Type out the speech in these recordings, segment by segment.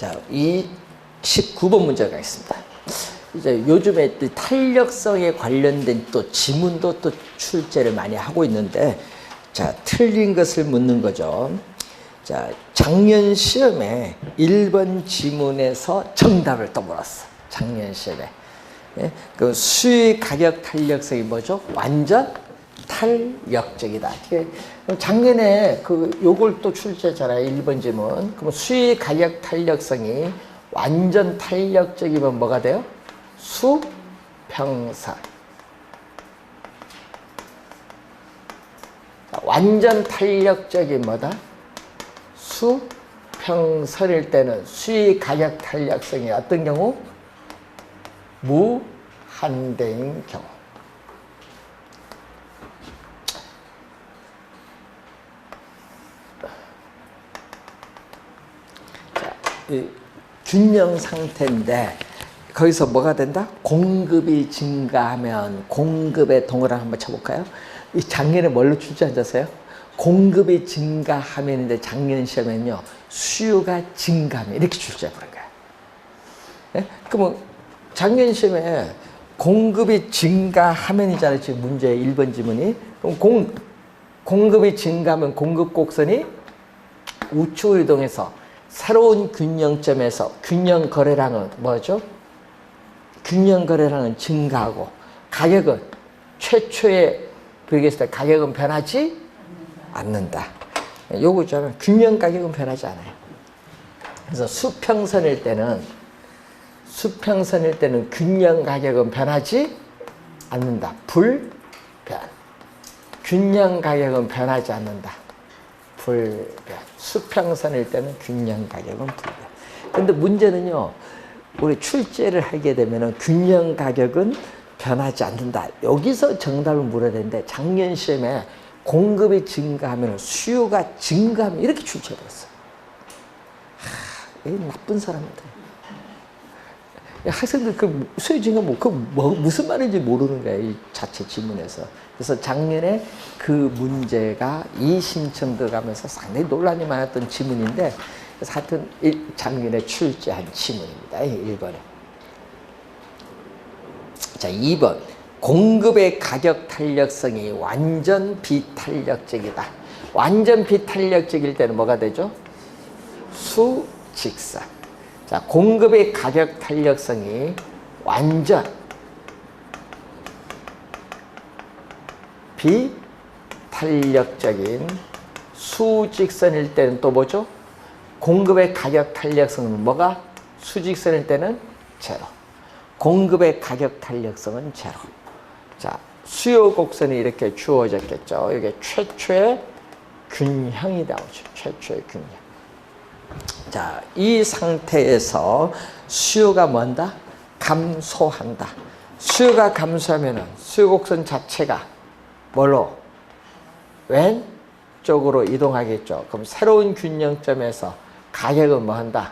자, 이 19번 문제가 있습니다. 이제 요즘에 탄력성에 관련된 또 지문도 또 출제를 많이 하고 있는데, 자, 틀린 것을 묻는 거죠. 자, 작년 시험에 1번 지문에서 정답을 또 물었어. 작년 시험에. 예? 그 수의 가격 탄력성이 뭐죠? 완전 탄력적이다. 작년에 요걸 또 출제했잖아요. 1번 지문. 그럼 수의 가격 탄력성이 완전 탄력적이면 뭐가 돼요? 수평선. 완전 탄력적이 뭐다? 수평선일 때는 수의 가격 탄력성이 어떤 경우? 무한대인 경우. 자, 이 균형 상태인데 거기서 뭐가 된다? 공급이 증가하면 공급의 동그라미 한번 쳐볼까요? 이 작년에 뭘로 출제하셨어요? 공급이 증가하면인데 작년 시험에는요 수요가 증가하면 이렇게 출제해버린 거예요. 네? 그러면 작년 시험에 공급이 증가하면이잖아요. 지금 문제 1번 지문이. 그럼 공급이 증가하면 공급 곡선이 우측으로 이동해서 새로운 균형점에서 균형 거래량은 뭐죠? 균형 거래량은 증가하고 가격은 최초에 비교했을 때 가격은 변하지 않는다. 요거 있잖아요. 균형 가격은 변하지 않아요. 그래서 수평선일 때는 균형 가격은 변하지 않는다. 불변. 균형 가격은 변하지 않는다. 불변. 수평선일 때는 균형 가격은 불변. 근데 문제는요, 우리 출제를 하게 되면은 균형 가격은 변하지 않는다. 여기서 정답을 물어야 되는데 작년 시험에 공급이 증가하면 수요가 증가하면 이렇게 출제해버렸어요. 이 나쁜 사람들. 학생들 수요 증가하면 무슨 말인지 모르는 거야. 이 자체 지문에서. 그래서 작년에 그 문제가 2신청 들어가면서 상당히 논란이 많았던 지문인데, 그래서 하여튼 작년에 출제한 지문입니다. 1번에. 자, 2번. 공급의 가격 탄력성이 완전 비탄력적이다. 완전 비탄력적일 때는 뭐가 되죠? 수직선. 자, 공급의 가격 탄력성이 완전 비탄력적인 수직선일 때는 또 뭐죠? 공급의 가격 탄력성은 뭐가? 수직선일 때는 제로. 공급의 가격 탄력성은 제로. 자, 수요 곡선이 이렇게 주어졌겠죠. 이게 최초의 균형이 나오죠. 최초의 균형. 자, 이 상태에서 수요가 뭔다? 감소한다. 수요가 감소하면은 수요 곡선 자체가 뭘로? 왼쪽으로 이동하겠죠. 그럼 새로운 균형점에서 가격은 뭐 한다?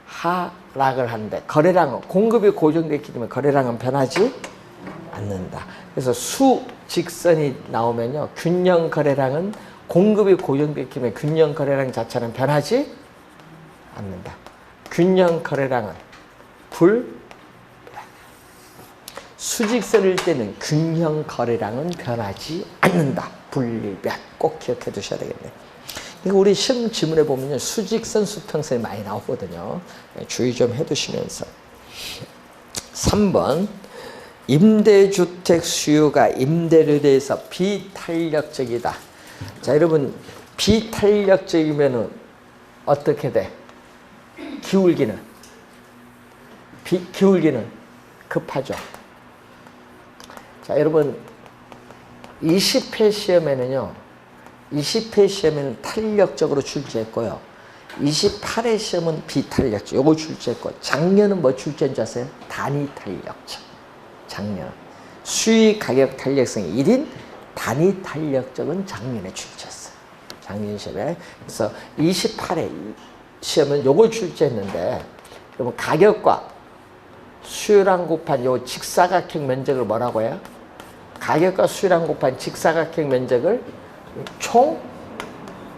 하락을 하는데 거래량은 공급이 고정됐기 때문에 거래량은 변하지 않는다. 그래서 수직선이 나오면요 균형 거래량은 공급이 고정됐기 때문에 균형 거래량 자체는 변하지 않는다. 균형 거래량은 불변. 수직선일 때는 균형 거래량은 변하지 않는다. 불변. 꼭 기억해 두셔야 되겠네요. 이거 우리 시험 지문에 보면 수직선, 수평선이 많이 나오거든요. 주의 좀 해두시면서. 3번. 임대주택 수요가 임대료에 대해서 비탄력적이다. 자, 여러분, 비탄력적이면은 어떻게 돼? 기울기는 급하죠. 자, 여러분, 20회 시험에는요, 20회 시험에는 탄력적으로 출제했고요. 28회 시험은 비탄력적, 요거 출제했고, 작년은 뭐 출제한 줄 아세요? 단위 탄력적. 작년. 수의 가격 탄력성이 1인 단위 탄력적은 작년에 출제했어요. 작년 시험에. 그래서 28회 시험은 요걸 출제했는데, 그러면 가격과 수요량 곱한 요 직사각형 면적을 뭐라고 해요? 가격과 수요량 곱한 직사각형 면적을 총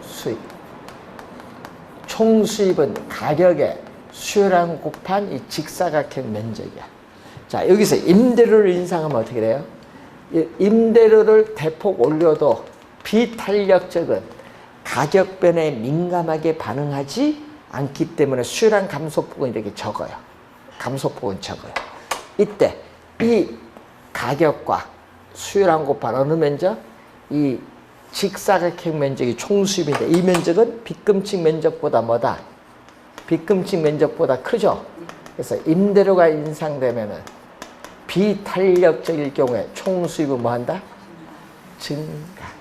수입. 총 수입은 가격의 수요랑 곱한 이 직사각형 면적이야. 자, 여기서 임대료를 인상하면 어떻게 돼요? 임대료를 대폭 올려도 비탄력적은 가격 변화에 민감하게 반응하지 않기 때문에 수요랑 감소폭은 이렇게 적어요. 감소폭은 적어요. 이때 이 가격과 수요랑 곱한 어느 면적? 이 직사각형 면적이 총수입인데 이 면적은 빗금칙 면적보다 뭐다? 빗금칙 면적보다 크죠? 그래서 임대료가 인상되면은 비탄력적일 경우에 총수입은 뭐 한다? 증가.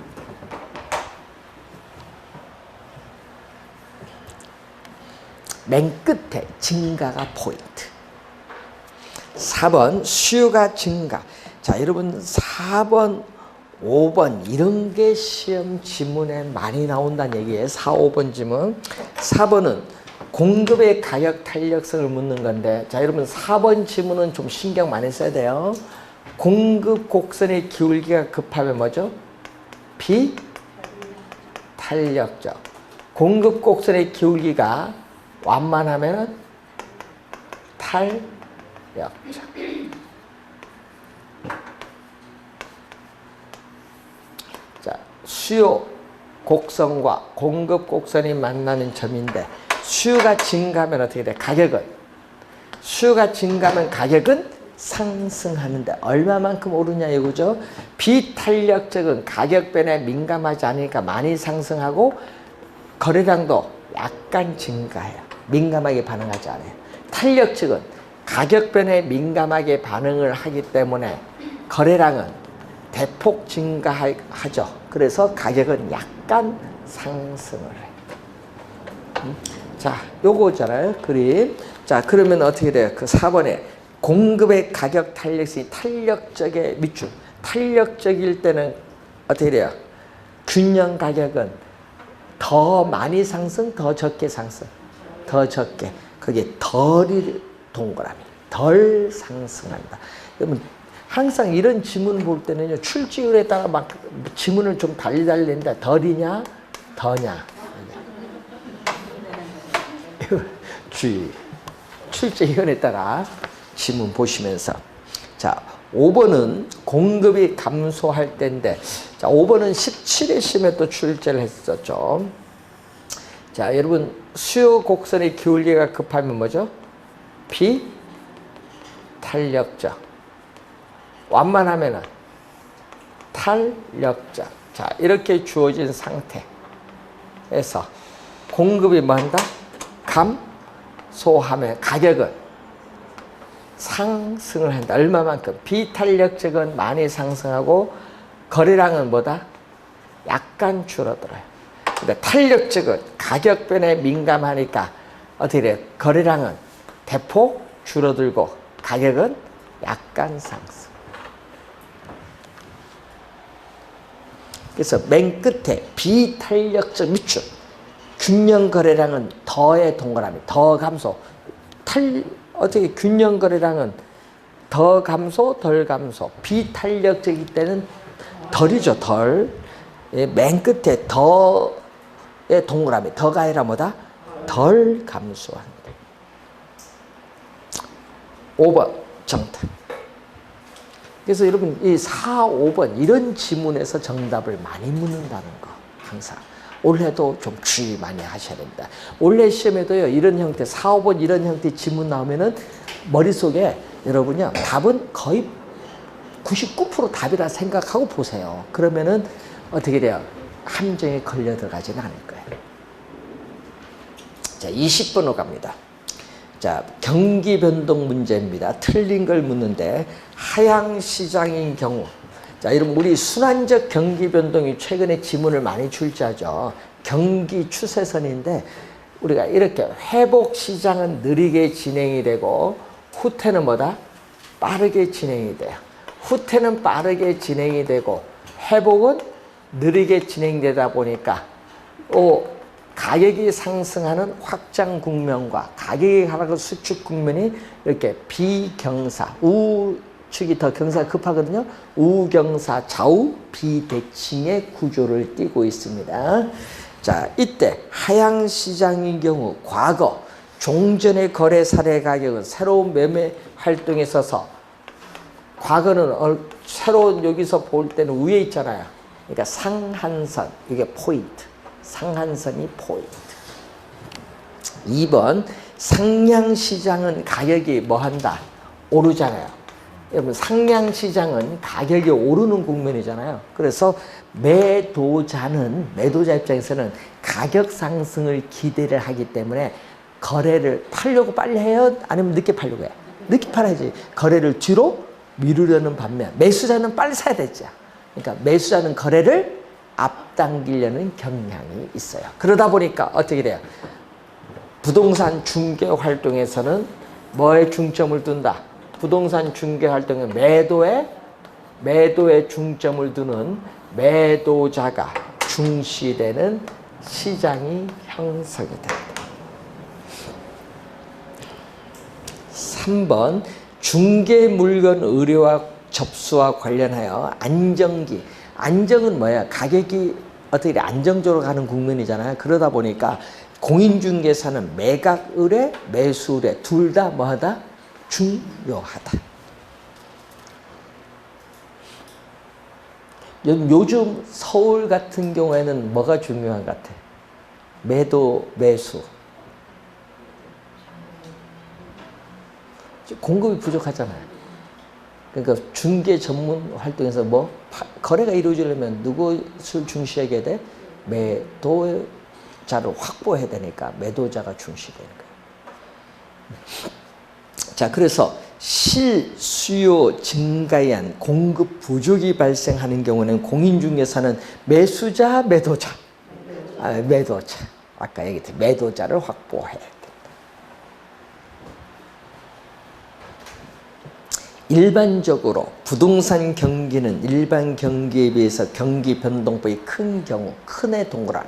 맨 끝에 증가가 포인트. 4번 수요가 증가. 자, 여러분 4번, 5번 이런 게 시험 지문에 많이 나온다는 얘기예요. 4, 5번 지문. 4번은 공급의 가격 탄력성을 묻는 건데, 자, 여러분 4번 지문은 좀 신경 많이 써야 돼요. 공급 곡선의 기울기가 급하면 뭐죠? 비탄력적. 공급 곡선의 기울기가 완만하면 탄력적. 자, 수요 곡선과 공급 곡선이 만나는 점인데 수요가 증가하면 어떻게 돼? 가격은 수요가 증가하면 가격은 상승하는데 얼마만큼 오르냐 이거죠. 비탄력적은 가격 변화에 민감하지 않으니까 많이 상승하고 거래량도 약간 증가해요. 민감하게 반응하지 않아요. 탄력적은 가격 변화에 민감하게 반응을 하기 때문에 거래량은 대폭 증가하죠. 그래서 가격은 약간 상승을 해요. 자, 요거잖아요. 그림. 자, 그러면 어떻게 돼요? 그 4번에 공급의 가격 탄력성이 탄력적의 밑줄. 탄력적일 때는 어떻게 돼요? 균형 가격은 더 많이 상승, 더 적게 상승. 더 적게. 그게 덜이 동그라미. 덜 상승한다. 그러면 항상 이런 지문 볼 때는요, 출제율에 따라 막 지문을 좀 달리는데 덜이냐, 더냐. 주의. 출제위원에 따라 지문 보시면서. 자, 5번은 공급이 감소할 때인데, 자, 5번은 17회 시험에 또 출제를 했었죠. 자, 여러분, 수요 곡선의 기울기가 급하면 뭐죠? 비탄력적. 완만하면은 탄력적. 자, 이렇게 주어진 상태에서 공급이 뭐 한다? 감소하면 가격은 상승을 한다. 얼마만큼? 비탄력적은 많이 상승하고 거래량은 뭐다? 약간 줄어들어요. 근데 탄력적은 가격 변화에 민감하니까 어떻게 돼요? 거래량은 대폭 줄어들고 가격은 약간 상승. 그래서 맨 끝에 비탄력적 밑줄. 균형 거래량은 더의 동그라미, 더 감소. 어떻게 균형 거래량은 더 감소, 덜 감소. 비탄력적일 때는 덜이죠, 덜. 예, 맨 끝에 더의 동그라미, 더가 아니라 뭐다? 덜 감소한다. 5번 정답. 그래서 여러분 이 4, 5번 이런 지문에서 정답을 많이 묻는다는 거 항상. 올해도 좀 주의 많이 하셔야 됩니다. 올해 시험에도요, 이런 형태, 4, 5번 이런 형태 지문 나오면은 머릿속에 여러분요, 답은 거의 99% 답이라 생각하고 보세요. 그러면은 어떻게 돼요? 함정에 걸려 들어가지는 않을 거예요. 자, 20번으로 갑니다. 자, 경기 변동 문제입니다. 틀린 걸 묻는데, 하향 시장인 경우. 자, 여러분, 우리 순환적 경기 변동이 최근에 지문을 많이 출제하죠. 경기 추세선인데, 우리가 이렇게 회복 시장은 느리게 진행이 되고, 후퇴는 뭐다? 빠르게 진행이 돼요. 후퇴는 빠르게 진행이 되고, 회복은 느리게 진행되다 보니까, 가격이 상승하는 확장 국면과 가격이 하락한 수축 국면이 이렇게 비경사, 우측이 더 경사가 급하거든요. 우경사 좌우 비대칭의 구조를 띠고 있습니다. 자, 이때 하향 시장의 경우 과거 종전의 거래 사례 가격은 새로운 매매 활동에 있어서 과거는 새로운 여기서 볼 때는 위에 있잖아요. 그러니까 상한선, 이게 포인트. 상한선이 포인트. 2번, 상량시장은 가격이 뭐 한다? 오르잖아요. 여러분, 상량시장은 가격이 오르는 국면이잖아요. 그래서 매도자 입장에서는 가격 상승을 기대를 하기 때문에 거래를 팔려고 빨리 해요? 아니면 늦게 팔려고 해요? 늦게 팔아야지. 거래를 뒤로 미루려는 반면 매수자는 빨리 사야 되죠. 그러니까 매수자는 거래를 앞당기려는 경향이 있어요. 그러다 보니까 어떻게 돼요? 부동산 중개 활동에서는 뭐에 중점을 둔다? 부동산 중개 활동에 매도에 중점을 두는 매도자가 중시되는 시장이 형성이 된다. 3번, 중개 물건 의뢰와 접수와 관련하여 안정기. 안정은 뭐야? 가격이 어떻게 안정적으로 가는 국면이잖아요. 그러다 보니까 공인중개사는 매각 의뢰, 매수 의뢰 둘 다 뭐하다? 중요하다. 요즘 서울 같은 경우에는 뭐가 중요한 것 같아? 매도, 매수. 공급이 부족하잖아요. 그러니까 중개 전문 활동에서 거래가 이루어지려면 누구를 중시하게 돼? 매도자를 확보해야 되니까 매도자가 중시되는 거예요. 자, 그래서 실수요 증가에 한 공급 부족이 발생하는 경우는 공인중개사는 매수자, 매도자. 아까 얘기했듯이 매도자를 확보해야 된다. 일반적으로 부동산 경기는 일반 경기에 비해서 경기 변동폭이 큰 경우, 큰의 동그라미.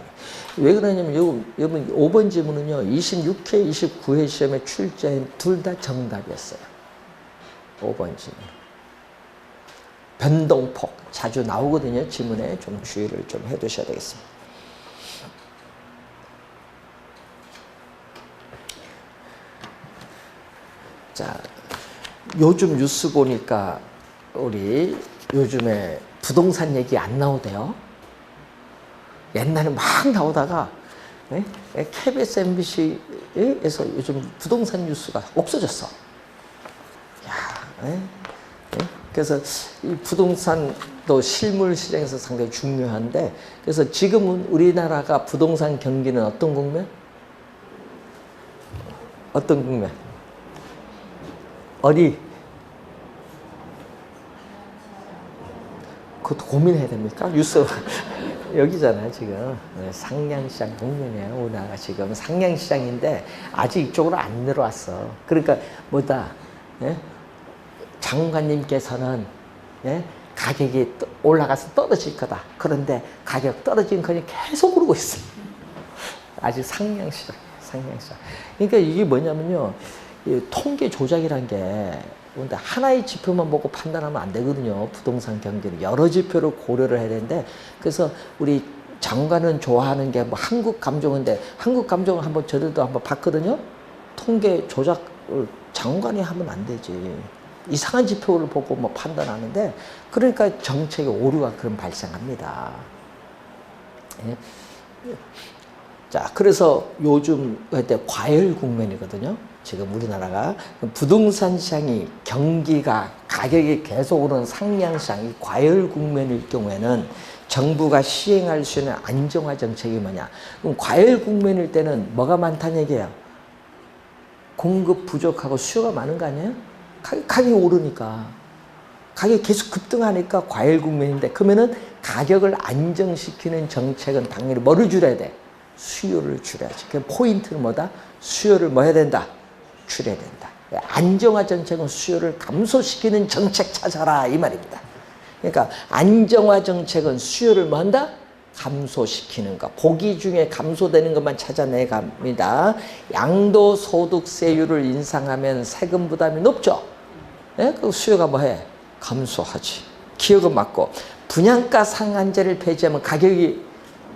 왜 그러냐면 여러분 5번 지문은요. 26회, 29회 시험에 출제한 둘 다 정답이었어요. 5번 지문. 변동폭 자주 나오거든요. 지문에 좀 주의를 좀 해두셔야 되겠습니다. 자, 요즘 뉴스 보니까 우리 요즘에 부동산 얘기 안 나오대요. 옛날에 막 나오다가 KBS, MBC에서 요즘 부동산 뉴스가 없어졌어. 그래서 이 부동산도 실물 시장에서 상당히 중요한데, 그래서 지금은 우리나라가 부동산 경기는 어떤 국면? 어떤 국면? 어디? 그것도 고민해야 됩니까? 뉴스 여기잖아요 지금. 상량시장 국면이에요. 우리나라가 지금 상량시장인데 아직 이쪽으로 안 내려왔어. 그러니까 뭐다? 장관님께서는 가격이 올라가서 떨어질 거다. 그런데 가격 떨어진 거니 계속 오르고 있어. 아직 상량시장. 그러니까 이게 뭐냐면요. 이 통계 조작이란 게 근데 하나의 지표만 보고 판단하면 안 되거든요. 부동산 경기는 여러 지표를 고려를 해야 되는데, 그래서 우리 장관은 좋아하는 게 뭐 한국 감정인데, 한국 감정을 한번 저들도 한번 봤거든요. 통계 조작을 장관이 하면 안 되지. 이상한 지표를 보고 뭐 판단하는데, 그러니까 정책의 오류가 그럼 발생합니다. 자, 그래서 요즘 그때 과열 국면이거든요. 지금 우리나라가 부동산 시장이 경기가 가격이 계속 오르는 상량시장이 과열 국면일 경우에는 정부가 시행할 수 있는 안정화 정책이 뭐냐? 그럼 과열 국면일 때는 뭐가 많다는 얘기예요? 공급 부족하고 수요가 많은 거 아니에요? 가격이 오르니까. 가격이 계속 급등하니까 과열 국면인데, 그러면은 가격을 안정시키는 정책은 당연히 뭐를 줄여야 돼? 수요를 줄여야지. 그 포인트는 뭐다? 수요를 뭐 해야 된다? 줄여야 된다. 안정화 정책은 수요를 감소시키는 정책 찾아라 이 말입니다. 그러니까 안정화 정책은 수요를 뭐 한다? 감소시키는 것. 보기 중에 감소되는 것만 찾아내 갑니다. 양도소득세율을 인상하면 세금 부담이 높죠. 그 수요가 뭐 해? 감소하지. 기업은 맞고. 분양가 상한제를 폐지하면 가격이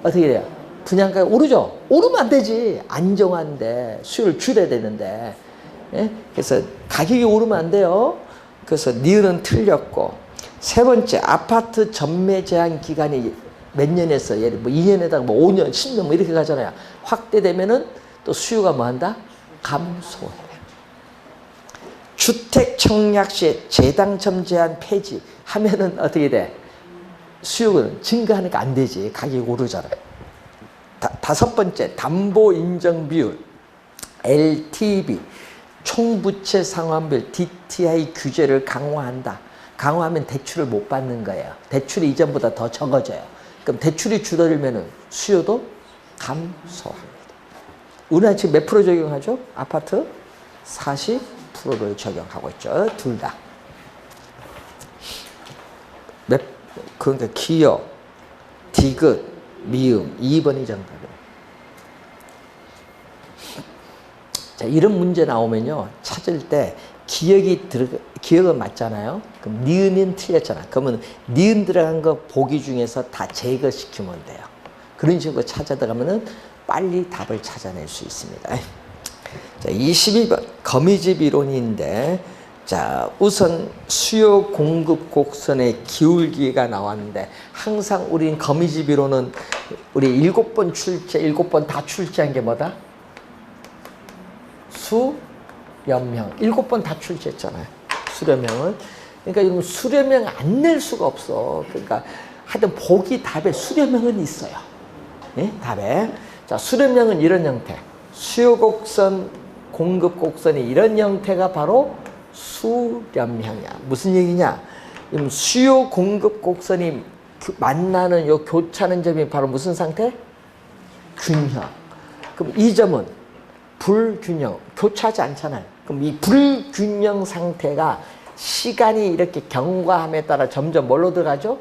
어떻게 돼요? 분양가가 오르죠? 오르면 안 되지. 안정화인데 수요를 줄여야 되는데. 예? 그래서 가격이 오르면 안 돼요. 그래서 니은은 틀렸고. 세 번째, 아파트 전매 제한 기간이 몇 년에서 예를 뭐 2년에다가 뭐 5년, 10년 뭐 이렇게 가잖아요. 확대되면은 또 수요가 뭐 한다? 감소해. 주택 청약 시 재당첨 제한 폐지 하면은 어떻게 돼? 수요는 증가하니까 안 되지. 가격이 오르잖아요. 다섯 번째, 담보 인정 비율, LTV, 총부채 상환별 DTI 규제를 강화한다. 강화하면 대출을 못 받는 거예요. 대출이 이전보다 더 적어져요. 그럼 대출이 줄어들면 수요도 감소합니다. 우리나라 지금 몇 프로 적용하죠? 아파트 40%를 적용하고 있죠. 둘 다. 그러니까 기역, 디귿, 미음 2번이 정답이에요. 자, 이런 문제 나오면요. 찾을 때 기역은 맞잖아요. 그럼 니은은 틀렸잖아. 그러면 니은 들어간 거 보기 중에서 다 제거시키면 돼요. 그런 식으로 찾아 들어가면은 빨리 답을 찾아낼 수 있습니다. 자, 22번 거미집 이론인데, 자, 우선 수요 공급 곡선의 기울기가 나왔는데, 항상 우린 거미집 이론은 우리 7번 출제, 7번 다 출제한 게 뭐다? 수렴형. 7번 다 출제했잖아요. 수렴형은. 그러니까 이건 수렴형 안 낼 수가 없어. 그러니까 하여튼 보기 답에 수렴형은 있어요. 예? 답에. 자, 수렴형은 이런 형태. 수요 곡선, 공급 곡선이 이런 형태가 바로 수렴형이야. 무슨 얘기냐? 수요 공급 곡선이 만나는 요 교차하는 점이 바로 무슨 상태? 균형. 그럼 이 점은 불균형. 교차하지 않잖아요. 그럼 이 불균형 상태가 시간이 이렇게 경과함에 따라 점점 뭘로 들어가죠?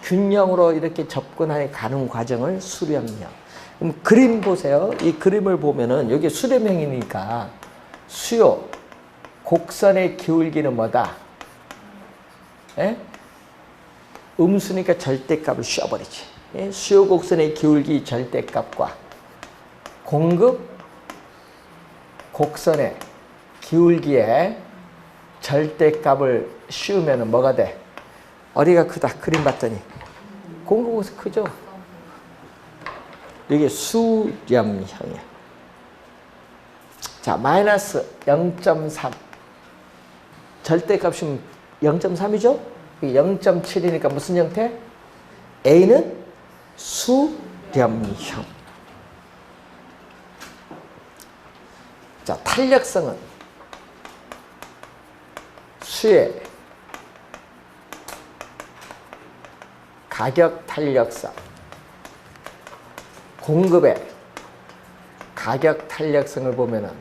균형으로 이렇게 접근해 가는 과정을 수렴형. 그럼 그림 보세요. 이 그림을 보면은 여기 수렴형이니까 수요 곡선의 기울기는 뭐다? 예? 음수니까 절대값을 씌워버리지. 예? 수요 곡선의 기울기 절대값과 공급 곡선의 기울기에 절대값을 씌우면 뭐가 돼? 어리가 크다. 그림 봤더니 공급 곡선 크죠? 이게 수렴형이야. 자, 마이너스 0.3. 절대값이면 0.3이죠? 0.7이니까 무슨 형태? A는 수렴형. 자, 탄력성은 수의 가격 탄력성, 공급의 가격 탄력성을 보면은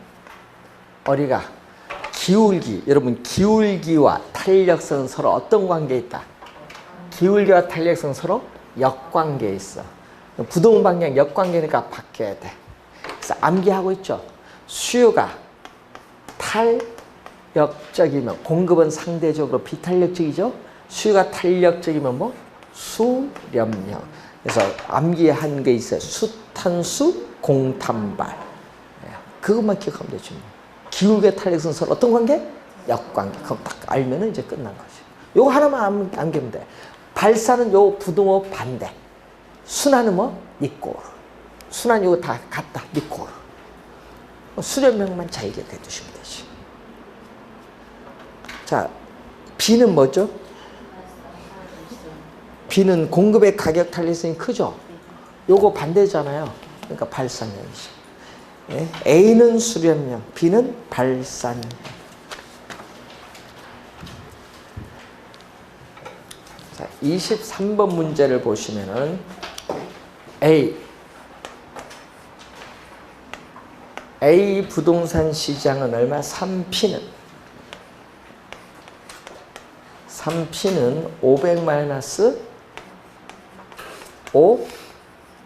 어리가 기울기, 여러분 기울기와 탄력성은 서로 어떤 관계에 있다? 기울기와 탄력성은 서로 역관계에 있어. 부동 방향 역관계니까 바뀌어야 돼. 그래서 암기하고 있죠. 수요가 탄력적이면 공급은 상대적으로 비탄력적이죠. 수요가 탄력적이면 뭐? 수렴형. 그래서 암기한 게 있어요. 수탄수, 공탄발. 그것만 기억하면 되죠. 기울기와 탄력성은 서로 어떤 관계? 역관계. 그럼 딱 알면 이제 끝난 거지. 요거 하나만 암기하면 돼. 발사는 요 부등호 반대. 순환은 뭐? 니꼬르. 순환 요거 다 같다. 니꼬르. 수렴형만 잘 기억해 두시면 되지. 자, B는 뭐죠? B는 공급의 가격 탄력성이 크죠? 요거 반대잖아요. 그러니까 발산형이지. 예? A는 수렴형, B는 발산형. 자, 23번 문제를 보시면은 A 부동산 시장은 얼마? 3P는 500 마이너스 5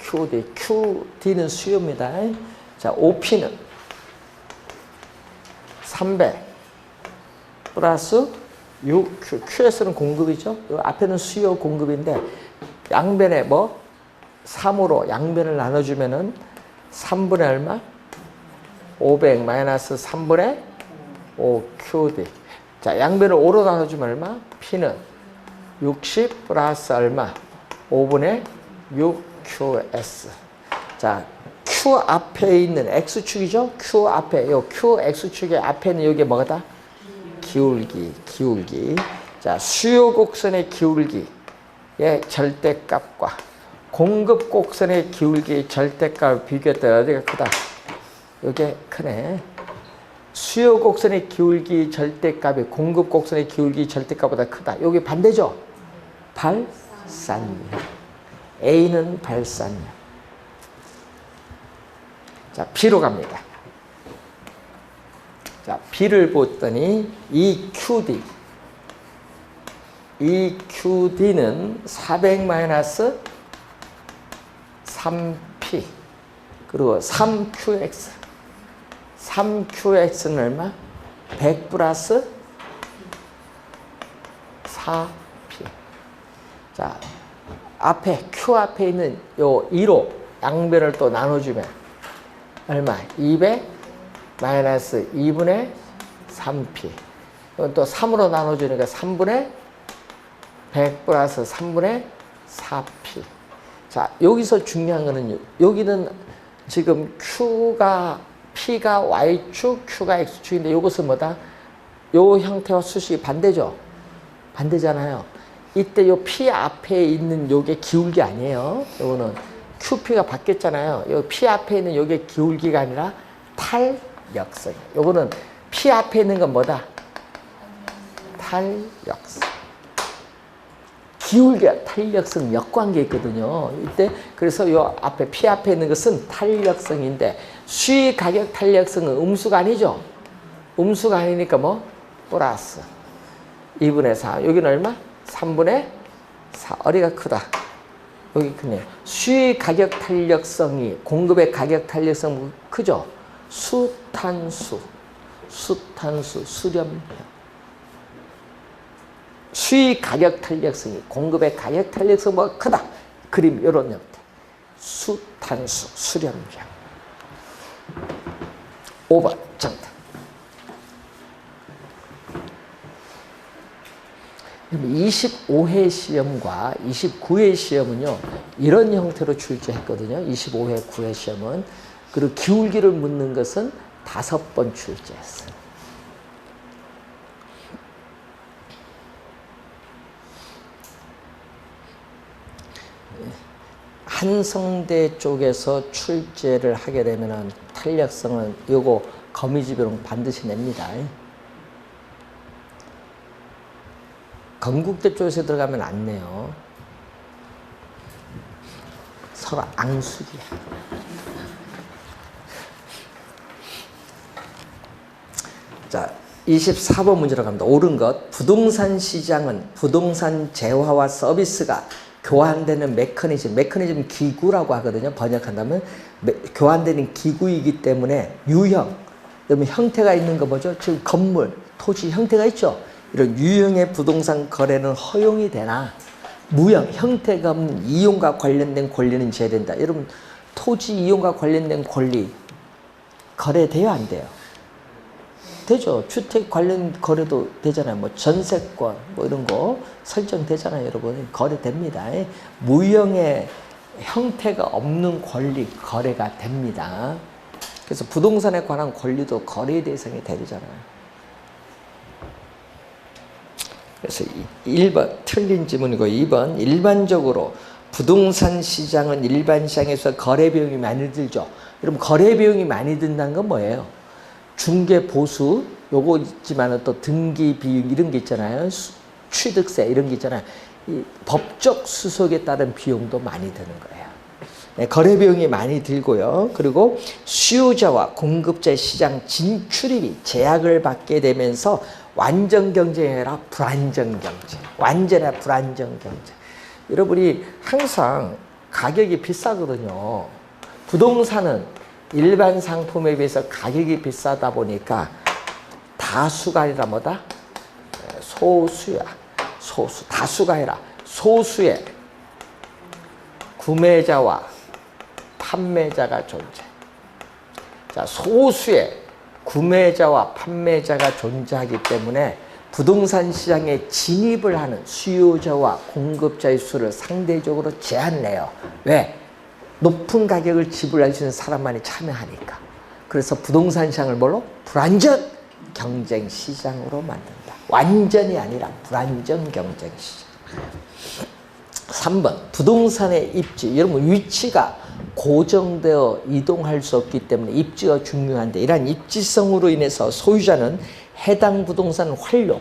QD. QD는 수요입니다. 자, 5P는 300 플러스 6Q. QS는 공급이죠. 앞에는 수요 공급인데 양변에 뭐? 3으로 양변을 나눠주면은 3분의 얼마? 500 마이너스 3분의 5qd. 자, 양변을 5로 나눠주면 얼마? p는 60 플러스 얼마? 5분의 6qs. 자, q 앞에 있는 x축이죠? q 앞에, 요 q x축의 앞에는 여기 뭐가? 기울기. 자, 수요 곡선의 기울기의 절대값과 공급 곡선의 기울기의 절대값을 비교했더니 어디가 크다? 이게 크네. 수요 곡선의 기울기 절대값이 공급 곡선의 기울기 절대값보다 크다. 여기 반대죠? 발산력. A는 발산력. 자, B로 갑니다. 자, B를 봤더니 EQD는 400 마이너스 3P 그리고 3QX는 얼마? 100 플러스 4P. 자, Q 앞에 있는 요 2로 양변을 또 나눠주면 얼마? 200 마이너스 2분의 3P. 이건 또 3으로 나눠주니까 3분의 100 플러스 3분의 4P. 자, 여기서 중요한 거는 여기는 지금 P가 Y축, Q가 X축인데 이것은 뭐다? 요 형태와 수식이 반대죠? 반대잖아요. 이때 요 P 앞에 있는 요게 기울기 아니에요. 요거는 QP가 바뀌었잖아요. 요 P 앞에 있는 요게 기울기가 아니라 탄력성. 요거는 P 앞에 있는 건 뭐다? 탄력성. 기울기와 탄력성 역관계 있거든요. 이때 그래서 요 앞에 P 앞에 있는 것은 탄력성인데 수위 가격 탄력성은 음수가 아니죠. 음수가 아니니까 뭐 플러스 2분의 4. 여기는 얼마? 3분의 4. 어리가 크다. 여기 크네요. 수위 가격 탄력성이 공급의 가격 탄력성 크죠. 수탄수, 수렴형. 수위 가격 탄력성이 공급의 가격 탄력성보다 크다. 그림 이런 형태. 수탄수, 수렴형. 5번 정답. 25회 시험과 29회 시험은요, 이런 형태로 출제했거든요. 25회, 9회 시험은. 그리고 기울기를 묻는 것은 5번 출제했어요. 한성대 쪽에서 출제를 하게 되면 탄력성은 요거 거미지비용 반드시 냅니다. 건국대 쪽에서 들어가면 안 내요. 서로 앙숙이야. 자, 24번 문제로 갑니다. 옳은 것. 부동산 시장은 부동산 재화와 서비스가 교환되는 메커니즘 기구라고 하거든요. 번역한다면 교환되는 기구이기 때문에 유형, 그러면 형태가 있는 거 뭐죠? 지금 건물, 토지 형태가 있죠. 이런 유형의 부동산 거래는 허용이 되나 무형, 형태가 없는 이용과 관련된 권리는 제외된다. 여러분 토지 이용과 관련된 권리 거래돼요? 안 돼요? 되죠. 주택 관련 거래도 되잖아요. 뭐 전세권 뭐 이런 거 설정되잖아요. 여러분 거래됩니다. 무형의 형태가 없는 권리 거래가 됩니다. 그래서 부동산에 관한 권리도 거래 대상이 되잖아요. 그래서 1번 틀린 질문이고 2번 일반적으로 부동산 시장은 일반 시장에서 거래 비용이 많이 들죠. 여러분 거래 비용이 많이 든다는 건 뭐예요? 중개 보수 요거 있지만 또 등기 비용 이런 게 있잖아요. 취득세 이런 게 있잖아요. 이 법적 수속에 따른 비용도 많이 드는 거예요. 네, 거래 비용이 많이 들고요. 그리고 수요자와 공급자의 시장 진출입이 제약을 받게 되면서 완전 경쟁이 아니라 불안정 경쟁. 완전한 불안정 경쟁. 여러분이 항상 가격이 비싸거든요. 부동산은 일반 상품에 비해서 가격이 비싸다 보니까 다수가 아니라 뭐다? 소수야. 소수. 다수가 아니라 소수의 구매자와 판매자가 존재. 자, 소수의 구매자와 판매자가 존재하기 때문에 부동산 시장에 진입을 하는 수요자와 공급자의 수를 상대적으로 제한을 해요. 왜? 높은 가격을 지불할 수 있는 사람만이 참여하니까. 그래서 부동산 시장을 뭘로? 불안전 경쟁 시장으로 만든다. 완전이 아니라 불안전 경쟁 시장. 3번 부동산의 입지. 여러분 위치가 고정되어 이동할 수 없기 때문에 입지가 중요한데 이러한 입지성으로 인해서 소유자는 해당 부동산 활용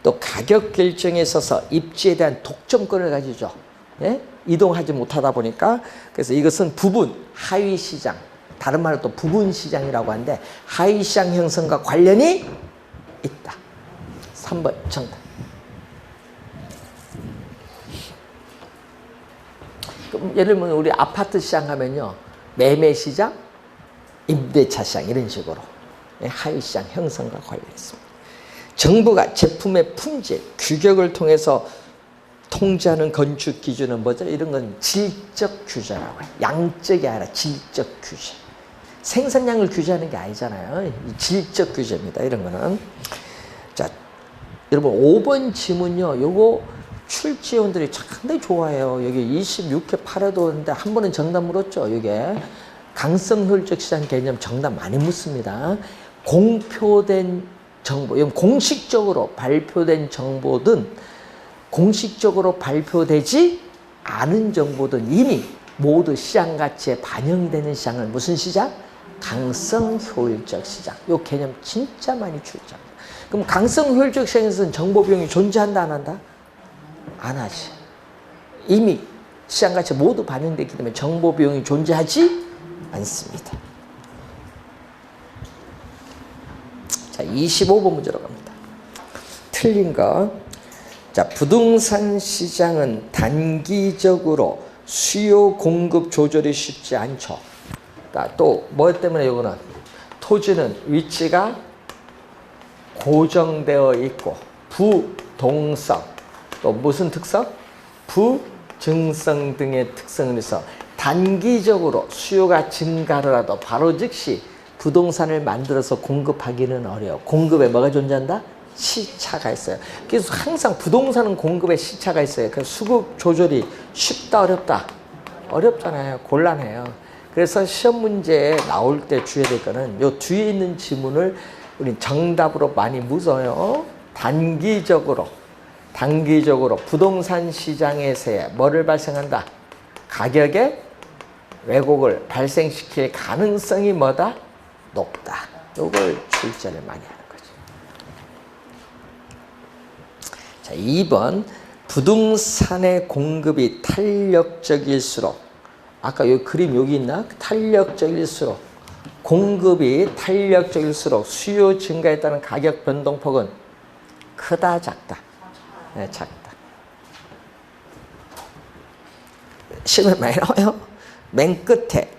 또 가격 결정에 있어서 입지에 대한 독점권을 가지죠. 예? 이동하지 못하다 보니까 그래서 이것은 부분 하위 시장 다른 말로 또 부분 시장이라고 하는데 하위 시장 형성과 관련이 있다. 3번 정답. 예를 들면 우리 아파트 시장 하면요. 매매 시장, 임대차 시장 이런 식으로 하위 시장 형성과 관련했습니다. 정부가 제품의 품질, 규격을 통해서 통제하는 건축 기준은 뭐죠? 이런 건 질적 규제라고 해요. 양적이 아니라 질적 규제. 생산량을 규제하는 게 아니잖아요. 질적 규제입니다. 이런 거는. 자, 여러분 5번 지문요. 요거 출제원들이 상당히 좋아해요. 여기 26회 8회도 오는데 한 번은 정답 물었죠. 이게 강성 효율적 시장 개념 정답 많이 묻습니다. 공표된 정보, 공식적으로 발표된 정보든 공식적으로 발표되지 않은 정보든 이미 모두 시장 가치에 반영이 되는 시장을 무슨 시장? 강성 효율적 시장. 이 개념 진짜 많이 출제합니다. 그럼 강성 효율적 시장에서는 정보 비용이 존재한다 안 한다? 안 하지. 이미 시장 가치에 모두 반영되기 때문에 정보 비용이 존재하지 않습니다. 자, 25번 문제로 갑니다. 틀린 거. 자, 부동산 시장은 단기적으로 수요 공급 조절이 쉽지 않죠. 또 뭐 때문에 이거는 토지는 위치가 고정되어 있고 부동성 또 무슨 특성? 부증성 등의 특성을 해서 단기적으로 수요가 증가하더라도 바로 즉시 부동산을 만들어서 공급하기는 어려워. 공급에 뭐가 존재한다? 시차가 있어요. 그래서 항상 부동산은 공급에 시차가 있어요. 그래서 수급 조절이 쉽다 어렵다? 어렵잖아요. 곤란해요. 그래서 시험 문제에 나올 때 주의해야 될 거는 요 뒤에 있는 지문을 우리 정답으로 많이 묻어요. 단기적으로 부동산 시장에서의 뭐를 발생한다? 가격의 왜곡을 발생시킬 가능성이 뭐다? 높다. 이걸 출제를 많이 하는 거죠. 자, 2번 부동산의 공급이 탄력적일수록 아까 요 그림 여기 있나? 탄력적일수록 공급이 탄력적일수록 수요 증가에 따른 가격 변동폭은 크다 작다? 네, 작다. 시험에 많이 나와요. 맨 끝에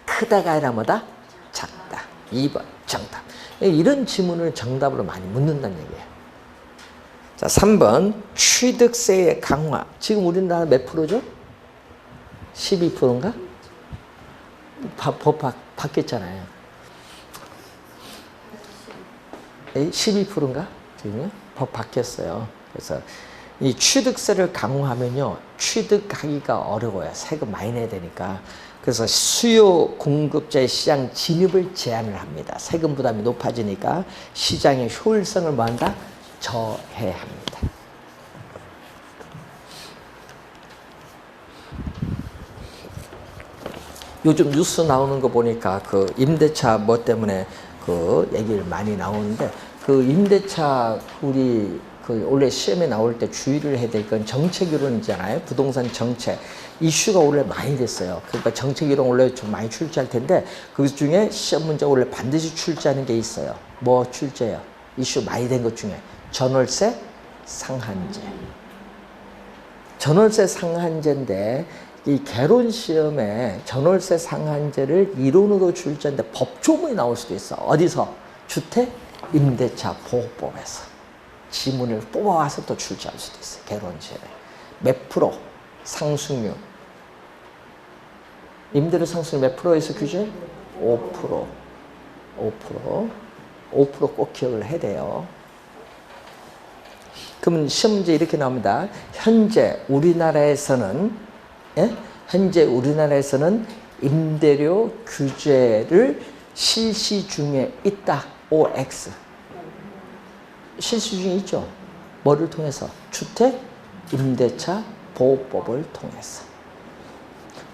크다가 아니라 뭐다? 작다. 2번 정답. 이런 지문을 정답으로 많이 묻는다는 얘기예요. 자, 3번 취득세의 강화. 지금 우리나라 몇 프로죠? 12%인가? 법 바뀌었잖아요. 12%인가? 지금요? 법 바뀌었어요. 그래서 이 취득세를 강화하면요, 취득하기가 어려워요. 세금 많이 내야 되니까. 그래서 수요 공급자의 시장 진입을 제한을 합니다. 세금 부담이 높아지니까 시장의 효율성을 뭐한다? 저해합니다. 요즘 뉴스 나오는 거 보니까 그 임대차 뭐 때문에 그 얘기를 많이 나오는데 그 임대차 우리 그 원래 시험에 나올 때 주의를 해야 될 건 정책이론이잖아요. 부동산 정책 이슈가 원래 많이 됐어요. 그러니까 정책이론 원래 좀 많이 출제할 텐데 그 중에 시험 문제 원래 반드시 출제하는 게 있어요. 뭐 출제요? 이슈 많이 된 것 중에 전월세 상한제. 전월세 상한제인데 이 개론 시험에 전월세 상한제를 이론으로 출제하는데 법조문이 나올 수도 있어. 어디서? 주택 임대차 보호법에서 지문을 뽑아와서 또 출제할 수도 있어요. 개론 시험에 몇 프로 상승률 임대료 상승 몇 프로에서 규제? 5%. 5%꼭 기억을 해야 돼요. 그러면 시험 문제 이렇게 나옵니다. 현재 우리나라에서는 임대료 규제를 실시 중에 있다. OX. 실시 중에 있죠. 뭐를 통해서? 주택 임대차 보호법을 통해서.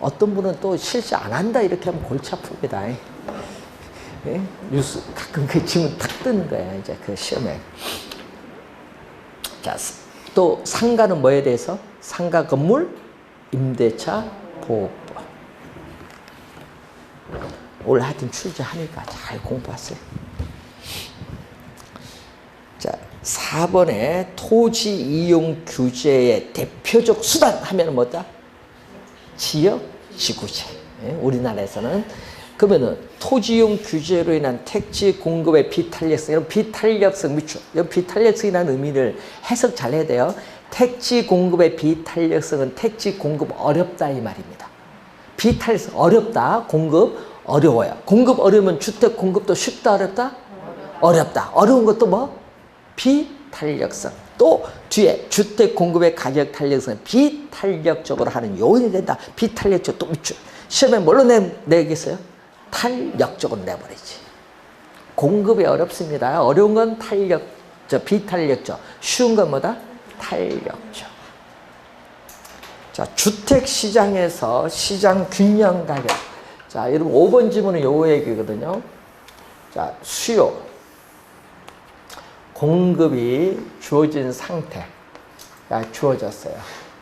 어떤 분은 또 실시 안 한다 이렇게 하면 골치 아픕니다. 예? 뉴스 가끔 그 질문 탁 뜨는 거야 이제 그 시험에. 자, 또 상가는 뭐에 대해서? 상가 건물 임대차 보호법. 올 하여튼 출제하니까 잘 공부하세요. 자, 4번에 토지 이용 규제의 대표적 수단 하면 뭐다? 지역 지구제. 예? 우리나라에서는 그러면은 토지 이용 규제로 인한 택지 공급의 비탄력성, 이런 비탄력성 미추, 이런 비탄력성이라는 의미를 해석 잘 해야 돼요. 택지 공급의 비탄력성은 택지 공급 어렵다 이 말입니다. 비탄력성 어렵다, 공급 어려워요. 공급 어려우면 주택 공급도 쉽다 어렵다? 어렵다. 어려운 것도 뭐? 비탄력성. 또 뒤에 주택 공급의 가격 탄력성은 비탄력적으로 하는 요인이 된다. 비탄력적 또 미추. 시험에 뭘로 내겠어요? 탄력적으로 내버리지. 공급이 어렵습니다. 어려운 건 탄력적, 비탄력적. 쉬운 건 뭐다? 탄력적. 자, 주택시장에서 시장 균형 가격. 자, 여러분 5번 지문은 요 얘기거든요. 자, 수요. 공급이 주어진 상태. 주어졌어요.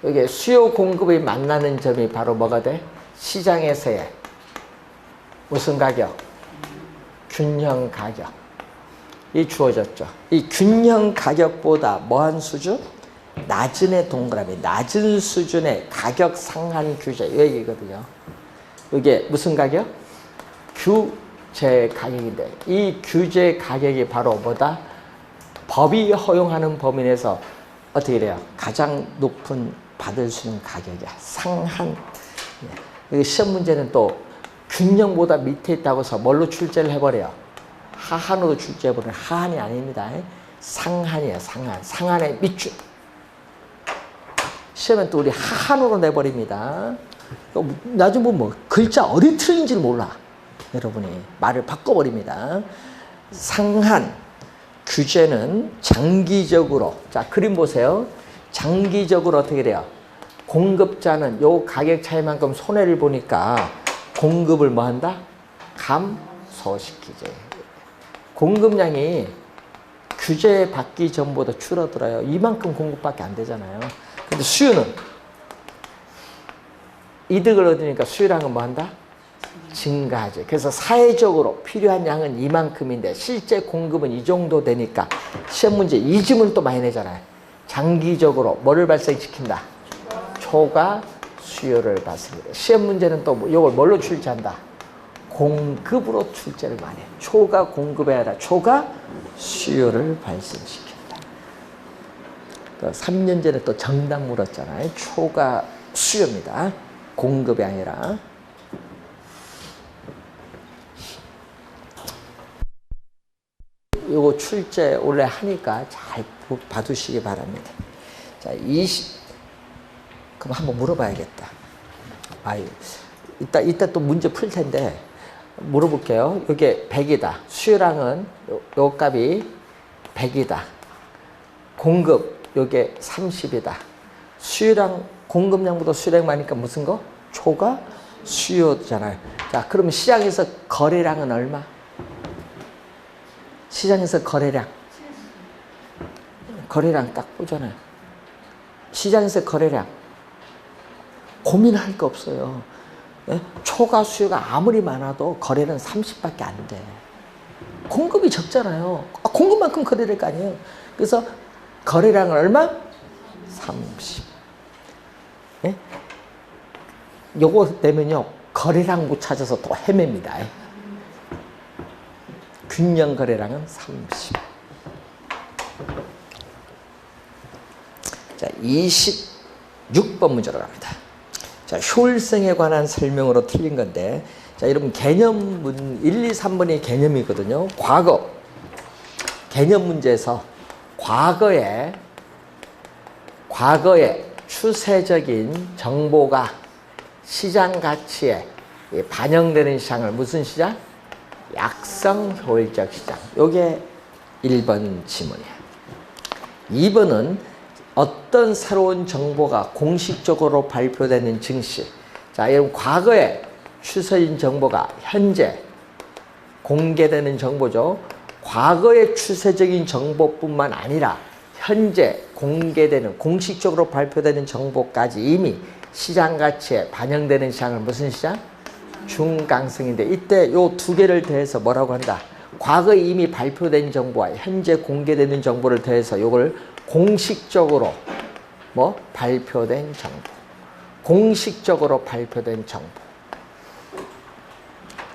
여기 수요 공급이 만나는 점이 바로 뭐가 돼? 시장에서의 무슨 가격? 균형 가격. 이 주어졌죠. 이 균형 가격보다 뭐한 수준? 낮은 애 동그라미, 낮은 수준의 가격 상한 규제. 이 얘기거든요. 이게 무슨 가격? 규제 가격인데, 이 규제 가격이 바로 뭐다? 법이 허용하는 범위 내에서 어떻게 돼요? 가장 높은 받을 수 있는 가격이야. 상한. 시험 문제는 또 균형보다 밑에 있다고 해서 뭘로 출제를 해버려요? 하한으로 출제해버려요. 하한이 아닙니다. 상한이에요. 상한. 상한의 밑줄. 시험엔 또 우리 하한으로 내버립니다. 나중에 보면 뭐 글자 어디 틀린지를 몰라. 여러분이 말을 바꿔버립니다. 상한 규제는 장기적으로, 자 그림 보세요. 장기적으로 어떻게 돼요? 공급자는 요 가격 차이만큼 손해를 보니까 공급을 뭐 한다? 감소시키지. 공급량이 규제 받기 전보다 줄어들어요. 이만큼 공급밖에 안 되잖아요. 근데 수요는 이득을 얻으니까 수요량은 뭐 한다? 증가하지. 그래서 사회적으로 필요한 양은 이만큼인데 실제 공급은 이 정도 되니까 시험 문제 이 질문을 또 많이 내잖아요. 장기적으로 뭐를 발생시킨다? 초과 수요를 발생합니다. 시험 문제는 또 이걸 뭘로 출제한다? 공급으로 출제를 많이 해요. 초과 공급이 아니라 초과 수요를 발생시킨다. 또 3년전에 또 정답 물었잖아요. 초과 수요입니다. 공급이 아니라. 요거 출제 원래 하니까 잘 봐두시기 바랍니다. 자, 그럼 한번 물어봐야겠다. 아유, 이따 또 문제 풀 텐데 물어볼게요. 이게 100이다. 수요량은 요 값이 100이다. 공급 요게 30이다. 수요량 공급량보다 수요량 많으니까 무슨 거? 초과 수요잖아요. 자, 그러면 시장에서 거래량은 얼마? 시장에서 거래량 딱 보잖아요. 시장에서 거래량 고민할 거 없어요. 예? 초과 수요가 아무리 많아도 거래는 30밖에 안 돼. 공급이 적잖아요. 공급만큼 거래될 거 아니에요. 그래서 거래량은 얼마? 30. 예? 요거 되면요 거래량 못 찾아서 또 헤맵니다. 균형 거래량은 30. 자, 26번 문제로 갑니다. 자, 효율성에 관한 설명으로 틀린 건데, 자, 여러분 개념문 1, 2, 3번이 개념이거든요. 과거 개념 문제에서 과거에 추세적인 정보가 시장 가치에 반영되는 시장을 무슨 시장? 약성 효율적 시장. 요게 1번 지문이에요. 2번은 어떤 새로운 정보가 공식적으로 발표되는 증시. 자, 여러분 과거에 추세인 정보가 현재 공개되는 정보죠. 과거의 추세적인 정보뿐만 아니라 현재 공개되는 공식적으로 발표되는 정보까지 이미 시장 가치에 반영되는 시장을 무슨 시장? 중강성인데, 이때 요 두 개를 더해서 뭐라고 한다? 과거에 이미 발표된 정보와 현재 공개되는 정보를 더해서 요걸 공식적으로 발표된 정보. 공식적으로 발표된 정보.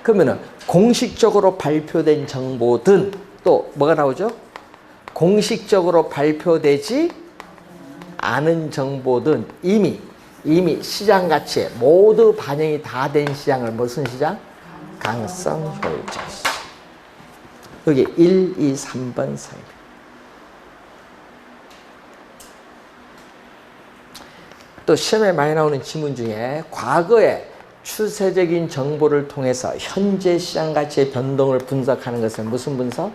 그러면은 공식적으로 발표된 정보든 또 뭐가 나오죠? 공식적으로 발표되지 않은 정보든 이미 시장 가치에 모두 반영이 다 된 시장을 무슨 시장? 강성 효율적 시장. 여기 1, 2, 3번 사입니다. 또 시험에 많이 나오는 지문 중에 과거에 추세적인 정보를 통해서 현재 시장 가치의 변동을 분석하는 것은 무슨 분석?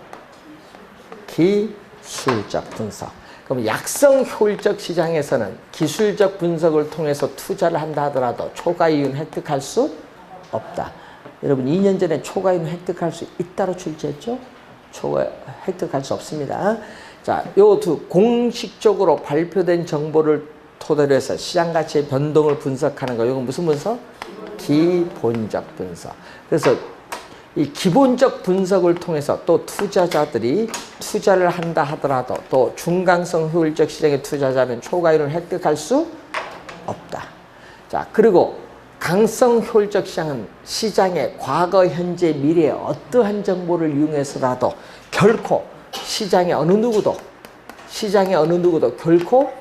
기술적 분석. 그럼 약성 효율적 시장에서는 기술적 분석을 통해서 투자를 한다 하더라도 초과 이윤 획득할 수 없다. 여러분 2년 전에 초과 이윤 획득할 수 있다로 출제했죠? 초과 획득할 수 없습니다. 자, 요 두 공식적으로 발표된 정보를 토대로 해서 시장 가치의 변동을 분석하는 거, 이건 무슨 분석? 기본적 분석. 그래서 이 기본적 분석을 통해서 또 투자자들이 투자를 한다 하더라도 또 중강성 효율적 시장의 투자자는 초과이윤을 획득할 수 없다. 자, 그리고 강성 효율적 시장은 시장의 과거, 현재, 미래의 어떠한 정보를 이용해서라도 결코 시장의 어느 누구도 결코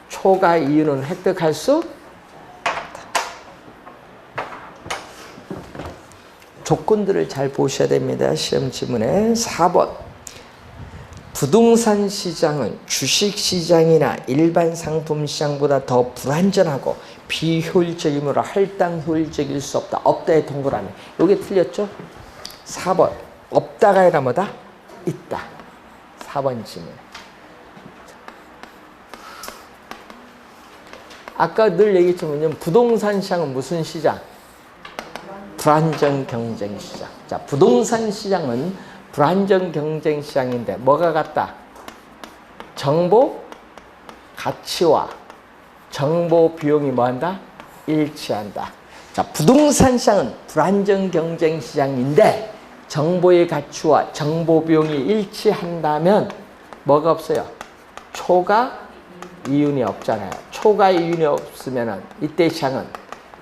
초과 이윤을 획득할 수 없다. 조건들을 잘 보셔야 됩니다. 시험 지문에 4번. 부동산 시장은 주식 시장이나 일반 상품 시장보다 더 불안전하고 비효율적이므로 할당 효율적일 수 없다. 없다의 동그라미. 이게 틀렸죠? 4번. 없다가 아니라 뭐다? 있다. 4번 지문. 아까 늘 얘기했지만 부동산 시장은 무슨 시장? 불안정 경쟁 시장. 자, 부동산 시장은 불안정 경쟁 시장인데 뭐가 같다? 정보 가치와 정보 비용이 뭐한다? 일치한다. 자, 부동산 시장은 불안정 경쟁 시장인데 정보의 가치와 정보 비용이 일치한다면 뭐가 없어요? 초과 이윤이 없잖아요. 초과 이윤이 없으면 이때 시장은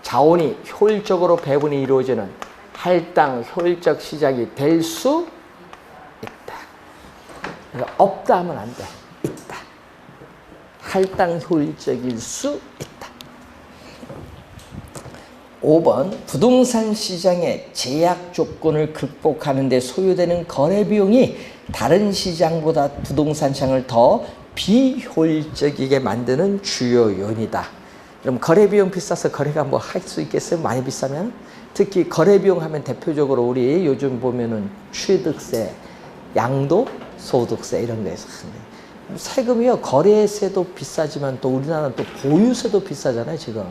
자원이 효율적으로 배분이 이루어지는 할당 효율적 시장이 될 수 있다. 그러니까 없다 하면 안 돼. 있다. 할당 효율적일 수 있다. 5번. 부동산 시장의 제약 조건을 극복하는 데 소요되는 거래 비용이 다른 시장보다 부동산 시장을 더 비효율적이게 만드는 주요 요인이다. 그럼 거래 비용 비싸서 거래가 뭐 할 수 있겠어요? 많이 비싸면? 특히 거래 비용 하면 대표적으로 우리 요즘 보면은 취득세, 양도, 소득세 이런 데서 세금이요. 거래세도 비싸지만 또 우리나라는 또 보유세도 비싸잖아요, 지금.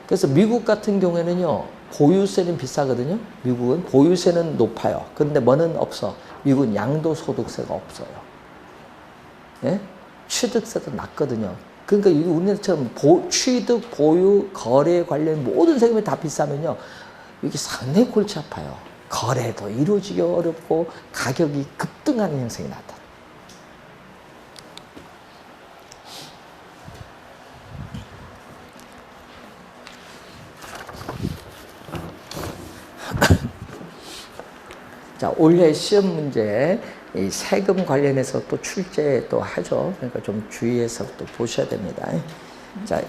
그래서 미국 같은 경우에는요, 보유세는 비싸거든요. 미국은 보유세는 높아요. 그런데 뭐는 없어? 미국은 양도 소득세가 없어요. 예? 취득세도 낮거든요. 그러니까 우리나라처럼 취득, 보유, 거래 관련 모든 세금이 다 비싸면요, 이게 상당히 골치 아파요. 거래도 이루어지기 어렵고 가격이 급등하는 현상이 나타나. 자, 올해 시험 문제 이 세금 관련해서 또 출제 또 하죠. 그러니까 좀 주의해서 또 보셔야 됩니다. 자,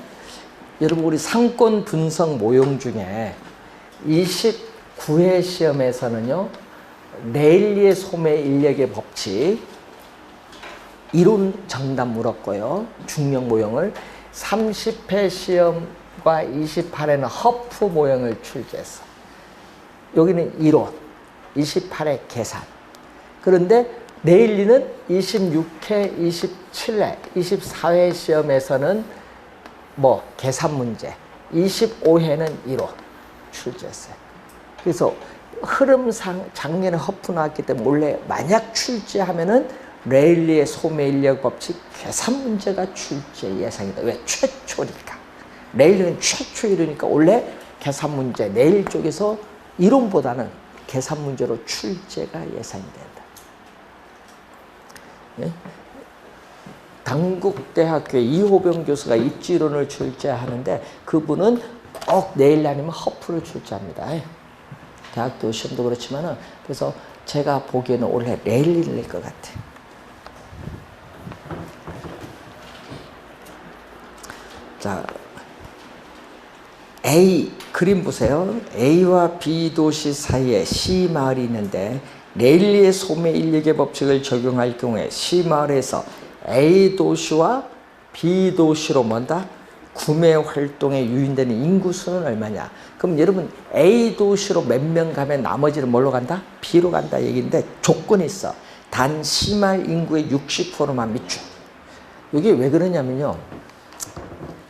여러분 우리 상권 분석 모형 중에 29회 시험에서는요 레일리의 소매 인력의 법칙 이론 정답 물었고요. 중력 모형을 30회 시험과 28회는 허프 모형을 출제했어. 여기는 이론, 28회 계산. 그런데 레일리는 26회, 27회, 24회 시험에서는 뭐 계산 문제, 25회는 이론 출제했어요. 그래서 흐름상 작년에 허프 나왔기 때문에 원래 만약 출제하면은 레일리의 소매 인력 법칙 계산 문제가 출제 예상이다. 왜? 최초니까. 레일리는 최초 이러니까 원래 계산 문제, 레일 쪽에서 이론보다는 계산 문제로 출제가 예상이 된다. 예? 당국대학교 이호병 교수가 입지론을 출제하는데 그분은 꼭 레일 아니면 허프를 출제합니다. 대학교 시험도 그렇지만은 그래서 제가 보기에는 올해 레일리를 낼 것 같아요. 자, A 그림 보세요. A와 B 도시 사이에 C 마을이 있는데 레일리의 소매 인력의 법칙을 적용할 경우에 C 마을에서 A 도시와 B 도시로 뭔다? 구매 활동에 유인되는 인구 수는 얼마냐? 그럼 여러분 A 도시로 몇 명 가면 나머지는 뭘로 간다? B로 간다 얘기인데 조건이 있어. 단 C 마을 인구의 60%만 미쳐. 이게 왜 그러냐면요.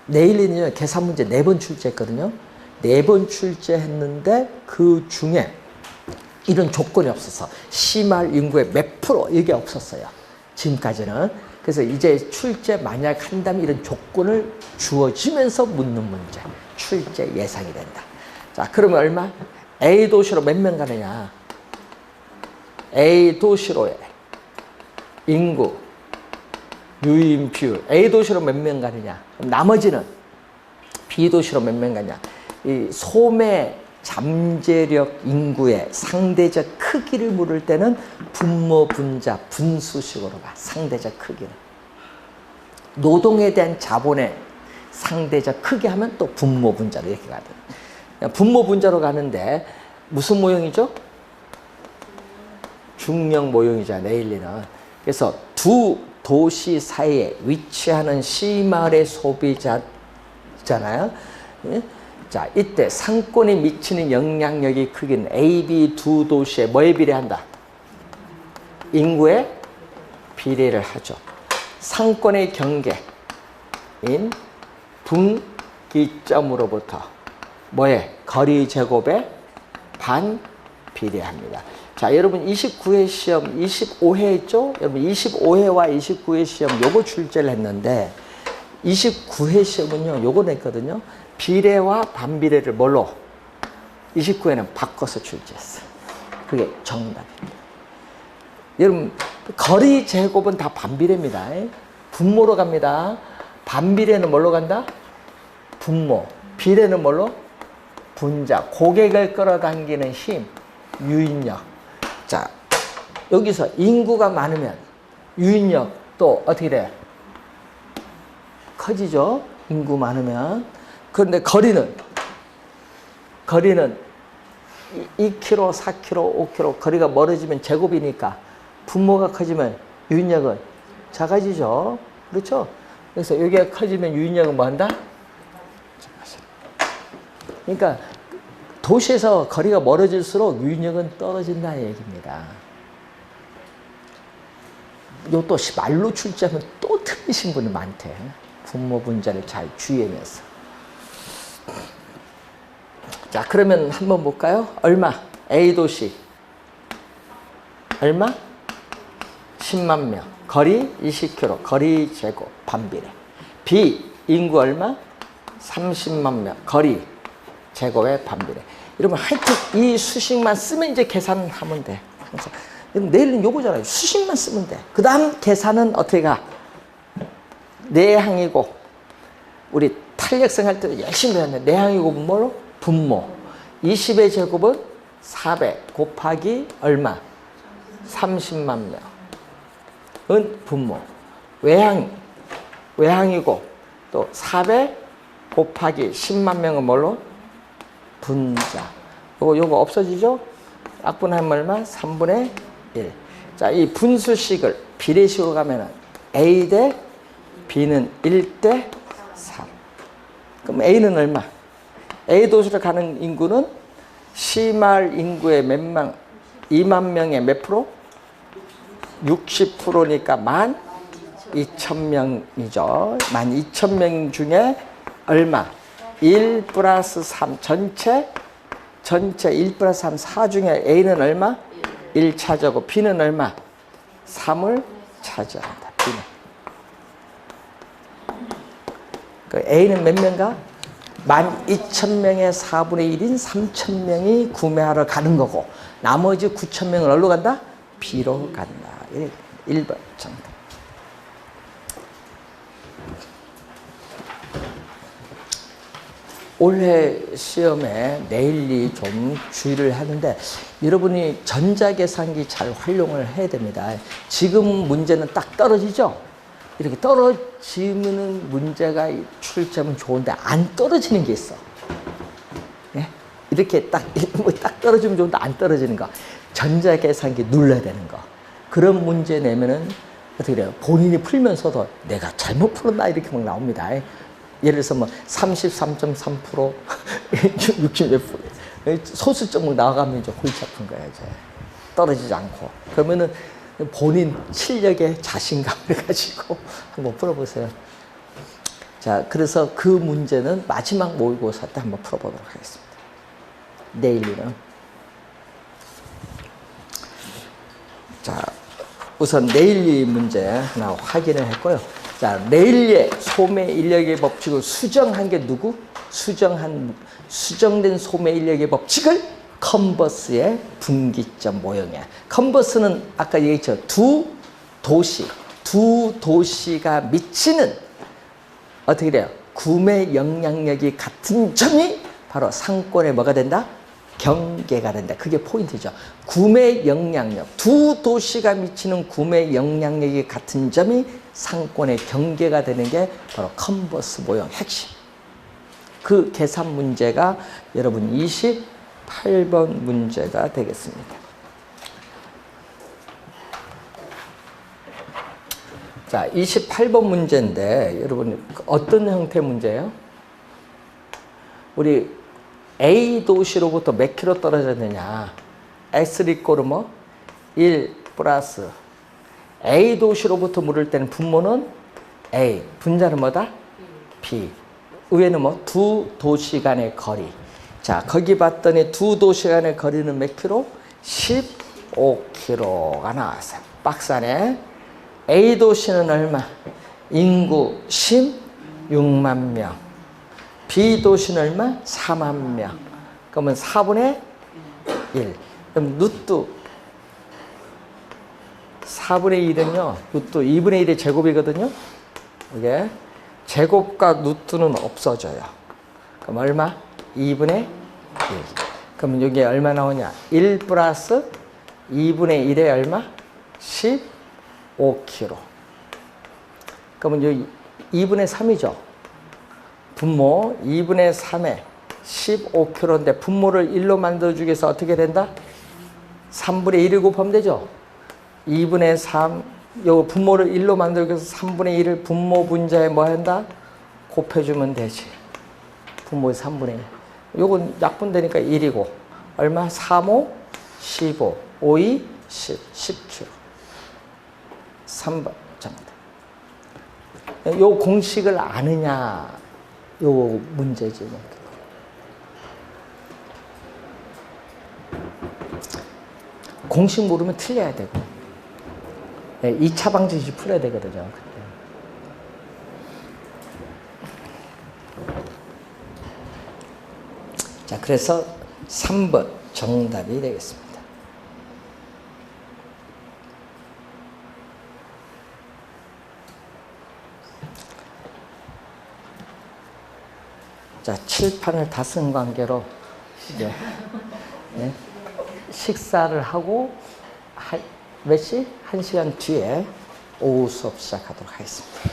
레일리는 계산 문제 4번 출제했거든요. 4번 출제했는데 그 중에 이런 조건이 없어서 C마을 인구의 몇 프로 이게 없었어요. 지금까지는. 그래서 이제 출제 만약 한다면 이런 조건을 주어지면서 묻는 문제. 출제 예상이 된다. 자, 그러면 얼마? A 도시로 몇 명 가느냐? A 도시로의 인구 유인 비율 A 도시로 몇 명 가느냐? 나머지는 B 도시로 몇 명 가냐? 이 소매 잠재력 인구의 상대적 크기를 물을 때는 분모 분자 분수식으로 봐. 상대적 크기는 노동에 대한 자본의 상대적 크기 하면 또 분모 분자로 이렇게 가거든. 분모 분자로 가는데 무슨 모형이죠? 중력 모형이죠. 레일리는. 그래서 두 도시 사이에 위치하는 C마을의 소비자잖아요. 예? 자, 이때 상권이 미치는 영향력이 크긴 A, B 두 도시에 뭐에 비례한다? 인구에 비례를 하죠. 상권의 경계인 분기점으로부터 뭐에? 거리 제곱에 반 비례합니다. 자, 여러분 29회 시험 25회 있죠? 여러분 25회와 29회 시험 요거 출제를 했는데 29회 시험은요 요거 냈거든요. 비례와 반비례를 뭘로? 29회는 바꿔서 출제했어. 그게 정답입니다. 여러분 거리 제곱은 다 반비례입니다. 분모로 갑니다. 반비례는 뭘로 간다? 분모. 비례는 뭘로? 분자. 고객을 끌어당기는 힘, 유인력. 자, 여기서 인구가 많으면 유인력 또 어떻게 돼? 커지죠? 인구 많으면. 그런데 거리는 2km, 4km, 5km 거리가 멀어지면 제곱이니까 분모가 커지면 유인력은 작아지죠. 그렇죠? 그래서 여기가 커지면 유인력은 뭐 한다? 그러니까 도시에서 거리가 멀어질수록 유인력은 떨어진다는 얘기입니다. 이것도 말로 출제하면 또 틀리신 분이 많대. 분모 분자를 잘 주의하면서. 자, 그러면 한번 볼까요? 얼마? A 도시. 얼마? 10만 명. 거리 20km. 거리 제곱 반비례. B 인구 얼마? 30만 명. 거리 제곱의 반비례. 여러분 하여튼 이 수식만 쓰면 이제 계산하면 돼. 그래서 내일은 요거잖아요. 수식만 쓰면 돼. 그 다음 계산은 어떻게 가? 내항이고 우리 탄력성 할 때도 열심히 했는데 내항이고 뭐로? 분모. 20의 제곱은 400 곱하기 얼마? 30만 명은 분모. 외항이고 또 400 곱하기 10만 명은 뭘로? 분자. 요거 없어지죠? 약분하면 얼마? 3분의 1. 자, 이 분수식을 비례식으로 가면은 A 대 B는 1 대 3. 그럼 A는 얼마? A 도시로 가는 인구는 C마을 인구의 몇 명? 2만 명의 몇 프로? 60%니까 12,000명이죠. 12,000명 중에 얼마? 1 플러스 3 전체 1 플러스 3 4 중에 A는 얼마? 1 차지하고 B는 얼마? 3을 차지한다. B는. 그 A는 몇 명가? 12,000명의 4분의 1인 3,000명이 구매하러 가는 거고 나머지 9,000명은 어디로 간다? B로 간다. 1번 정답. 올해 시험에 내일이 좀 주의를 하는데 여러분이 전자계산기 잘 활용을 해야 됩니다. 지금 문제는 딱 떨어지죠? 이렇게 떨어지는 문제가 출제하면 좋은데 안 떨어지는 게 있어. 네? 이렇게 딱 떨어지면 좋은데 안 떨어지는 거. 전자계산기 눌러야 되는 거. 그런 문제 내면은 어떻게 돼요? 본인이 풀면서도 내가 잘못 풀었나 이렇게 막 나옵니다. 예를 들어서 뭐 33.3%, 60몇 %. 소수점으로 나가면 이제 골치 아픈 거야, 이제. 떨어지지 않고. 그러면은 본인 실력에 자신감을 가지고 한번 풀어보세요. 자, 그래서 그 문제는 마지막 모의고사 때 한번 풀어보도록 하겠습니다. 내일은. 자, 우선 레일리 문제 하나 확인을 했고요. 자, 레일리의 소매 인력의 법칙을 수정한 게 누구? 수정된 소매 인력의 법칙을 컨버스의 분기점 모형이야. 컨버스는 아까 얘기했죠. 두 도시가 미치는 어떻게 돼요? 구매 영향력이 같은 점이 바로 상권의 뭐가 된다? 경계가 된다. 그게 포인트죠. 구매 영향력. 두 도시가 미치는 구매 영향력이 같은 점이 상권의 경계가 되는 게 바로 컨버스 모형 핵심. 그 계산 문제가 여러분 28번 문제가 되겠습니다. 자, 28번 문제인데 여러분 어떤 형태 문제예요? 우리 A 도시로부터 몇 킬로 떨어졌느냐? X를 이꼬르 뭐? 1 플러스 A 도시로부터 물을 때는 분모는 A, 분자는 뭐다? B. 위에는 뭐? 두 도시 간의 거리. 자, 거기 봤더니 두 도시 간의 거리는 몇 킬로? 15킬로가 나왔어요. 박스 안에. A 도시는 얼마? 인구 16만 명. B 도시는 얼마? 4만 명. 그러면 4분의 1. 그럼 루트 4분의 1은요. 루트 2분의 1의 제곱이거든요. 이게 제곱과 루트는 없어져요. 그럼 얼마? 2분의 1. 그러면 여기 얼마 나오냐? 1 플러스 2분의 1에 얼마? 15kg. 그러면 여기 2분의 3이죠. 분모 2분의 3에 15kg인데 분모를 1로 만들어주기 위해서 어떻게 된다? 3분의 1을 곱하면 되죠. 2분의 3, 요 분모를 1로 만들기 위해서 3분의 1을 분모 분자에 뭐 한다? 곱해주면 되지. 분모의 3분의 1. 요건 약분되니까 1이고 얼마? 3, 5, 15, 5, 2, 10, 10kg. 3번 정답. 요 공식을 아느냐 요 문제지. 공식 모르면 틀려야 되고 2차 방정식 풀어야 되거든요. 자, 그래서 3번 정답이 되겠습니다. 자, 칠판을 다 쓴 관계로 이제 식사를 하고 몇 시? 1시간 뒤에 오후 수업 시작하도록 하겠습니다.